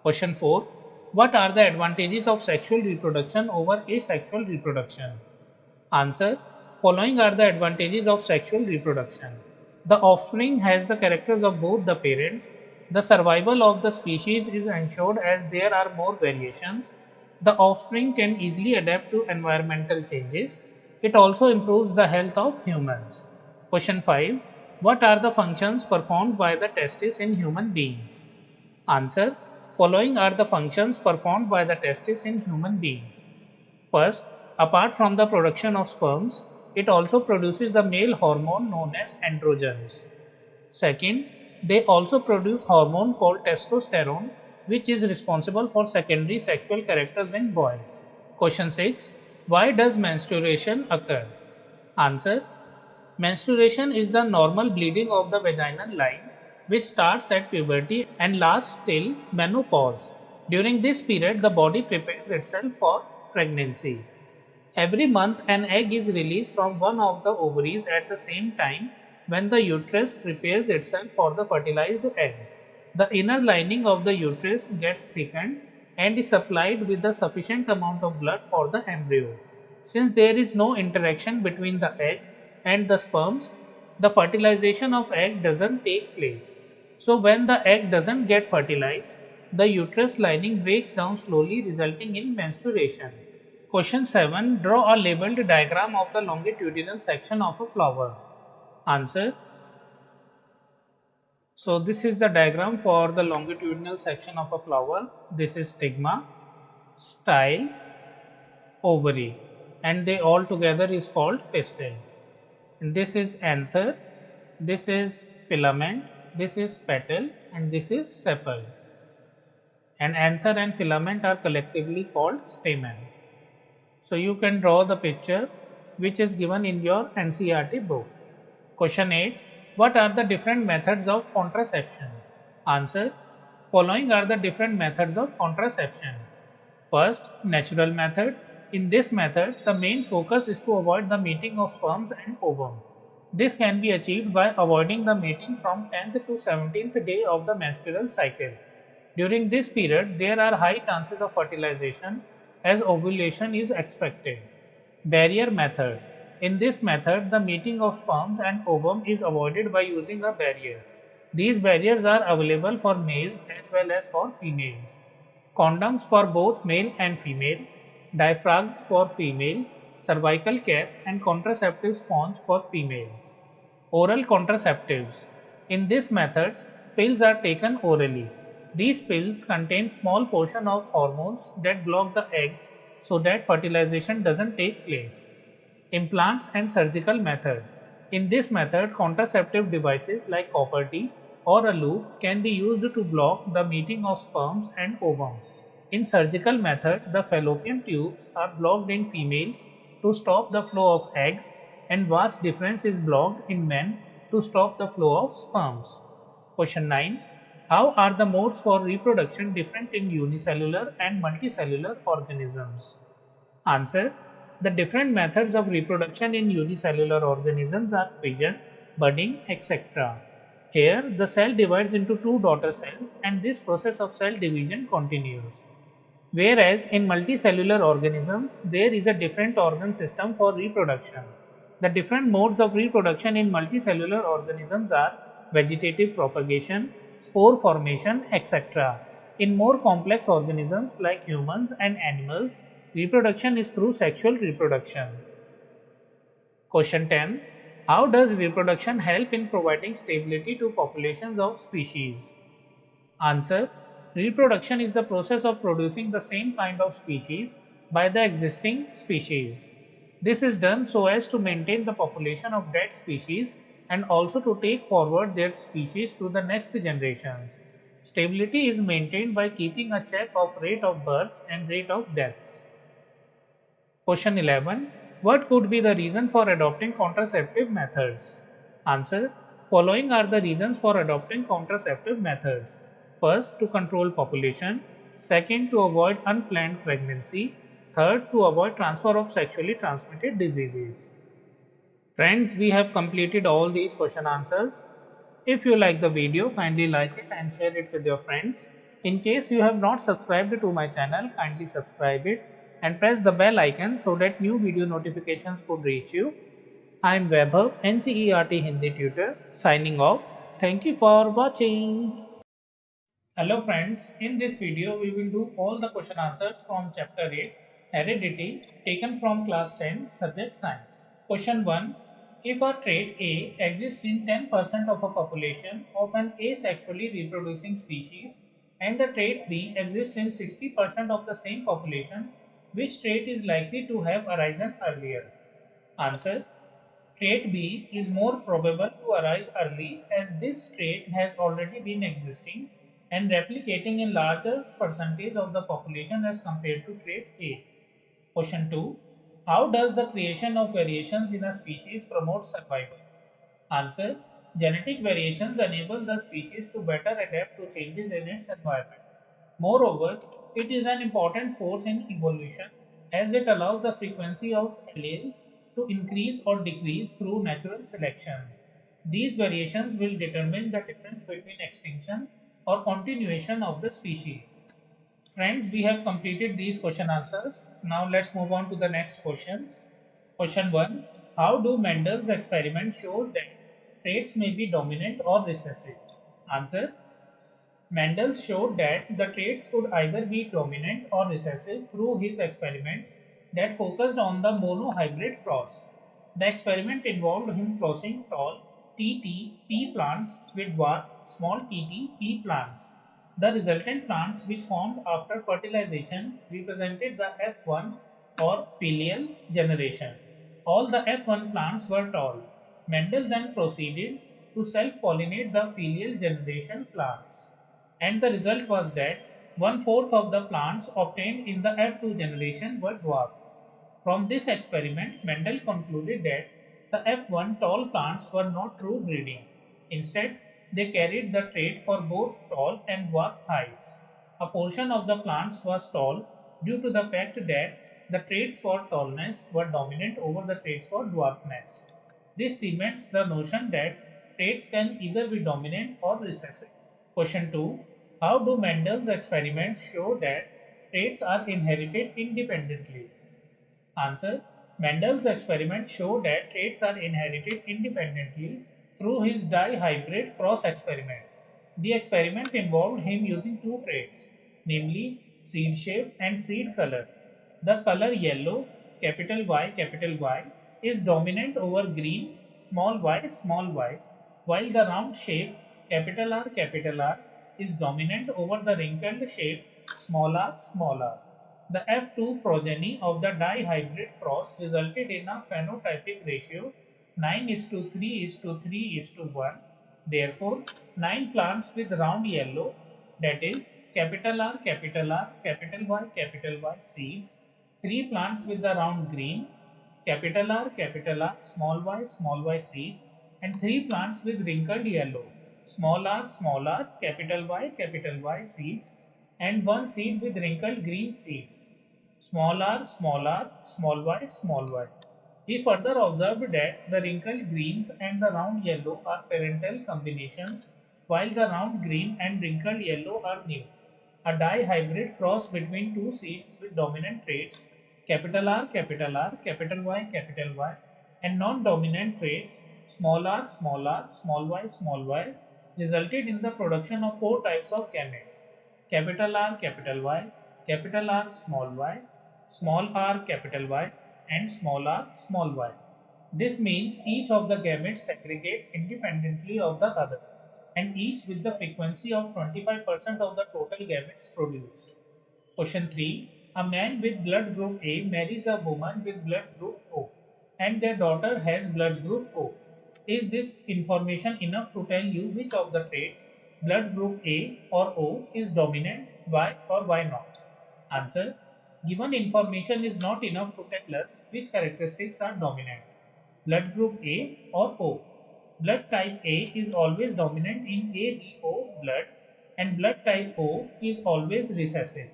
Question 4. What are the advantages of sexual reproduction over asexual reproduction? Answer. Following are the advantages of sexual reproduction. The offspring has the characters of both the parents. The survival of the species is ensured as there are more variations. The offspring can easily adapt to environmental changes. It also improves the health of humans. Question 5. What are the functions performed by the testis in human beings? Answer. Following are the functions performed by the testis in human beings. First, apart from the production of sperms, it also produces the male hormone known as androgens. Second, they also produce hormone called testosterone, which is responsible for secondary sexual characters in boys. Question 6. Why does menstruation occur? Answer. Menstruation is the normal bleeding of the vaginal line, which starts at puberty and lasts till menopause. During this period, the body prepares itself for pregnancy. Every month, an egg is released from one of the ovaries at the same time when the uterus prepares itself for the fertilized egg. The inner lining of the uterus gets thickened and is supplied with a sufficient amount of blood for the embryo. Since there is no interaction between the egg and the sperms, the fertilization of egg doesn't take place. So when the egg doesn't get fertilized, the uterus lining breaks down slowly, resulting in menstruation. Question 7. Draw a labeled diagram of the longitudinal section of a flower. Answer. So this is the diagram for the longitudinal section of a flower. This is stigma, style, ovary, and they all together is called pistil. And this is anther, this is filament, this is petal, and this is sepal. And anther and filament are collectively called stamen. So you can draw the picture which is given in your NCERT book. Question 8. What are the different methods of contraception? Answer. Following are the different methods of contraception. First, natural method. In this method, the main focus is to avoid the meeting of sperms and ovum. This can be achieved by avoiding the mating from 10th to 17th day of the menstrual cycle. During this period, there are high chances of fertilization as ovulation is expected. Barrier method. In this method, the meeting of sperms and ovum is avoided by using a barrier. These barriers are available for males as well as for females. Condoms for both male and female, diaphragms for female, cervical cap and contraceptive sponge for females. Oral contraceptives. In this method, pills are taken orally. These pills contain small portion of hormones that block the eggs so that fertilization doesn't take place. Implants and surgical method. In this method, contraceptive devices like copper T or a loop can be used to block the meeting of sperms and ovum. In surgical method, the fallopian tubes are blocked in females to stop the flow of eggs, and vas deferens is blocked in men to stop the flow of sperms. Question 9. How are the modes for reproduction different in unicellular and multicellular organisms? Answer. The different methods of reproduction in unicellular organisms are fission, budding, etc. Here, the cell divides into two daughter cells and this process of cell division continues. Whereas in multicellular organisms, there is a different organ system for reproduction. The different modes of reproduction in multicellular organisms are vegetative propagation, spore formation, etc. In more complex organisms like humans and animals, reproduction is through sexual reproduction. Question 10. How does reproduction help in providing stability to populations of species? Answer. Reproduction is the process of producing the same kind of species by the existing species. This is done so as to maintain the population of dead species and also to take forward their species to the next generations. Stability is maintained by keeping a check of rate of births and rate of deaths. Question 11. What could be the reason for adopting contraceptive methods? Answer. Following are the reasons for adopting contraceptive methods. First, to control population. Second, to avoid unplanned pregnancy. Third, to avoid transfer of sexually transmitted diseases. Friends, we have completed all these question answers. If you like the video, kindly like it and share it with your friends. In case you have not subscribed to my channel, kindly subscribe it and press the bell icon so that new video notifications could reach you. I am Vaibhav, NCERT Hindi tutor, signing off. Thank you for watching. Hello friends, in this video we will do all the question answers from chapter 8, Heredity, taken from class 10, subject science. Question 1. If a trait A exists in 10% of a population of an asexually reproducing species and the trait B exists in 60% of the same population, which trait is likely to have arisen earlier? Answer. Trait B is more probable to arise early as this trait has already been existing and replicating in larger percentage of the population as compared to trait A. Question 2. How does the creation of variations in a species promote survival? Answer. Genetic variations enable the species to better adapt to changes in its environment. Moreover, it is an important force in evolution as it allows the frequency of alleles to increase or decrease through natural selection. These variations will determine the difference between extinction or continuation of the species. Friends, we have completed these question answers. Now let's move on to the next questions. Question 1. How do Mendel's experiments show that traits may be dominant or recessive? Answer. Mendel showed that the traits could either be dominant or recessive through his experiments that focused on the monohybrid cross. The experiment involved him crossing tall Tt pea plants with dwarf small tt pea plants. The resultant plants, which formed after fertilization, represented the F1 or filial generation. All the F1 plants were tall. Mendel then proceeded to self-pollinate the filial generation plants, and the result was that one-fourth of the plants obtained in the F2 generation were dwarfed. From this experiment, Mendel concluded that the F1 tall plants were not true breeding. Instead, they carried the trait for both tall and dwarf heights. A portion of the plants was tall due to the fact that the traits for tallness were dominant over the traits for dwarfness. This cements the notion that traits can either be dominant or recessive. Question 2. How do Mendel's experiments show that traits are inherited independently? Answer. Mendel's experiments show that traits are inherited independently through his dihybrid cross experiment. The experiment involved him using two traits, namely seed shape and seed color. The color yellow, capital Y, is dominant over green, small y, while the round shape, capital R, is dominant over the wrinkled shape, small r. The F2 progeny of the dihybrid cross resulted in a phenotypic ratio 9:3:3:1 Therefore, 9 plants with round yellow, that is capital R, capital Y seeds, 3 plants with the round green, capital R, small y seeds, and 3 plants with wrinkled yellow, small r, capital Y seeds, and 1 seed with wrinkled green seeds, small y. He further observed that the wrinkled greens and the round yellow are parental combinations, while the round green and wrinkled yellow are new. A dihybrid cross between two seeds with dominant traits capital Y, and non-dominant traits small y, resulted in the production of four types of gametes: capital Y, capital R small r capital Y, and small r small y. This means each of the gametes segregates independently of the other, and each with the frequency of 25% of the total gametes produced. Question 3. A man with blood group A marries a woman with blood group O, and their daughter has blood group O. Is this information enough to tell you which of the traits, blood group A or O, is dominant? Why or why not? Answer. Given information is not enough to tell us which characteristics are dominant. Blood group A or O. Blood type A is always dominant in ABO blood, and blood type O is always recessive.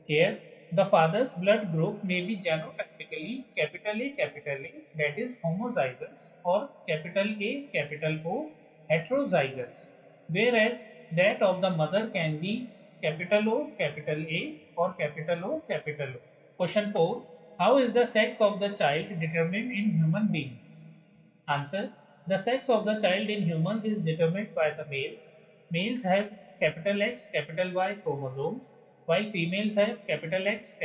Here, the father's blood group may be genotypically capital A, that is homozygous, or capital O, heterozygous, whereas that of the mother can be capital O, capital A, or capital O, capital O. Question 4. How is the sex of the child determined in human beings? Answer. The sex of the child in humans is determined by the males. Males have capital X, capital Y chromosomes, while females have capital X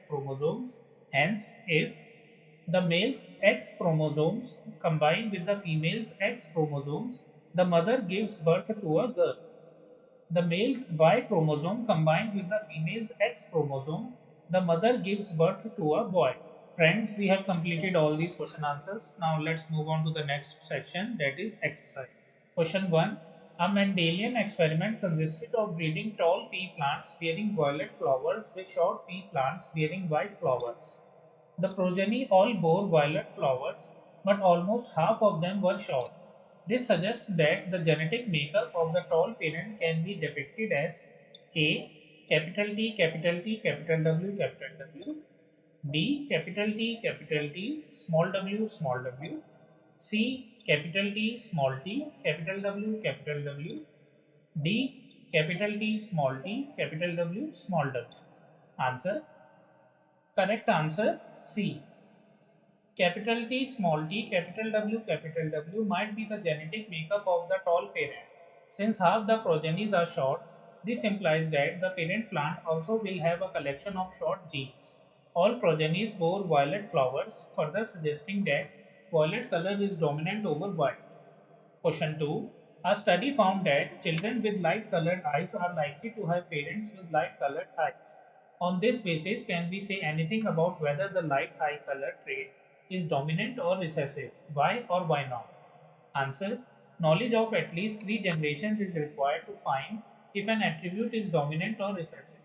chromosomes. Hence, if the male's X chromosomes combine with the female's X chromosomes, the mother gives birth to a girl. The male's Y chromosome combines with the female's X chromosome, the mother gives birth to a boy. Friends, we have completed all these question answers. Now let's move on to the next section, that is exercise. Question 1. A Mendelian experiment consisted of breeding tall pea plants bearing violet flowers with short pea plants bearing white flowers. The progeny all bore violet flowers, but almost half of them were short. This suggests that the genetic makeup of the tall parent can be depicted as A. Capital W, B. Capital T, small w, C. Capital W, D. Capital W, small w. Answer. Correct answer C. Capital W might be the genetic makeup of the tall parent. Since half the progenies are short, this implies that the parent plant also will have a collection of short genes. All progenies bore violet flowers, further suggesting that violet color is dominant over white. Question 2. A study found that children with light colored eyes are likely to have parents with light colored eyes. On this basis, can we say anything about whether the light eye color trait is dominant or recessive? Why or why not? Answer. Knowledge of at least 3 generations is required to find if an attribute is dominant or recessive.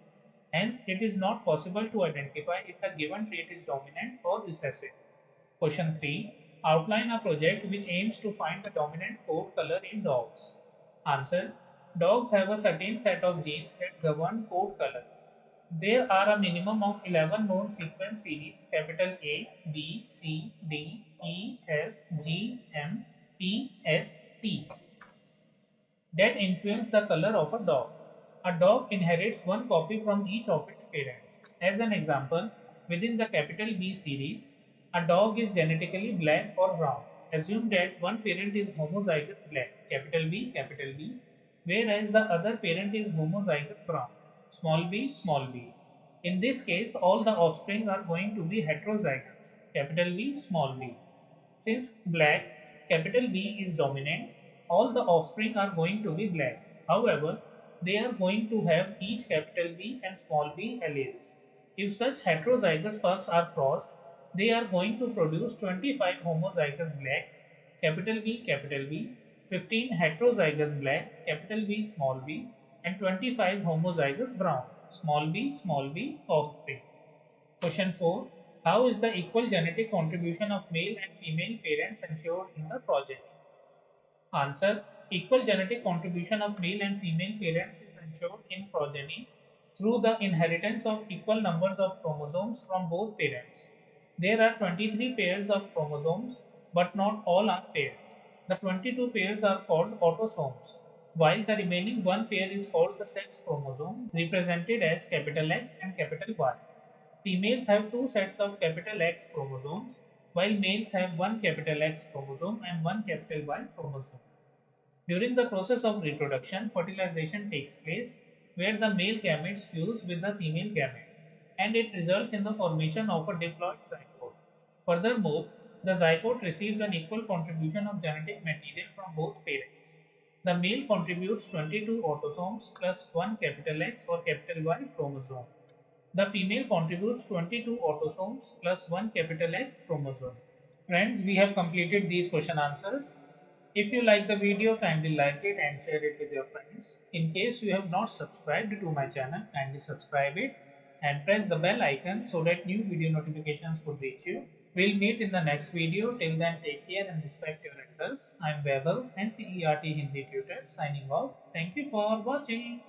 Hence, it is not possible to identify if the given trait is dominant or recessive. Question 3. Outline a project which aims to find the dominant coat color in dogs. Answer. Dogs have a certain set of genes that govern coat color. There are a minimum of 11 known sequence series capital A, B, C, D, E, F, G, M, P, S, T that influence the color of a dog. A dog inherits one copy from each of its parents. As an example, within the capital B series, a dog is genetically black or brown. Assume that one parent is homozygous black, capital B, whereas the other parent is homozygous brown, small b. In this case, all the offspring are going to be heterozygous, capital B, small b. Since black, capital B is dominant, all the offspring are going to be black. However, they are going to have each capital B and small b alleles. If such heterozygous pups are crossed, they are going to produce 25 homozygous blacks, capital B, 15 heterozygous black, capital V, small v, and 25 homozygous brown, small v offspring. Question 4. How is the equal genetic contribution of male and female parents ensured in the progeny? Answer. Equal genetic contribution of male and female parents is ensured in progeny through the inheritance of equal numbers of chromosomes from both parents. There are 23 pairs of chromosomes, but not all are paired. The 22 pairs are called autosomes, while the remaining one pair is called the sex chromosome, represented as capital X and capital Y. Females have two sets of capital X chromosomes, while males have one capital X chromosome and one capital Y chromosome. During the process of reproduction, fertilization takes place where the male gametes fuse with the female gamete, and it results in the formation of a diploid zygote. Furthermore, the zygote receives an equal contribution of genetic material from both parents. The male contributes 22 autosomes plus 1 capital X or capital Y chromosome. The female contributes 22 autosomes plus 1 capital X chromosome. Friends, we have completed these question answers. If you like the video, kindly like it and share it with your friends. In case you have not subscribed to my channel, kindly subscribe it and press the bell icon so that new video notifications could reach you. We'll meet in the next video. Till then, take care and respect your elders. I'm Vaibhav, NCERT Hindi tutor, signing off. Thank you for watching.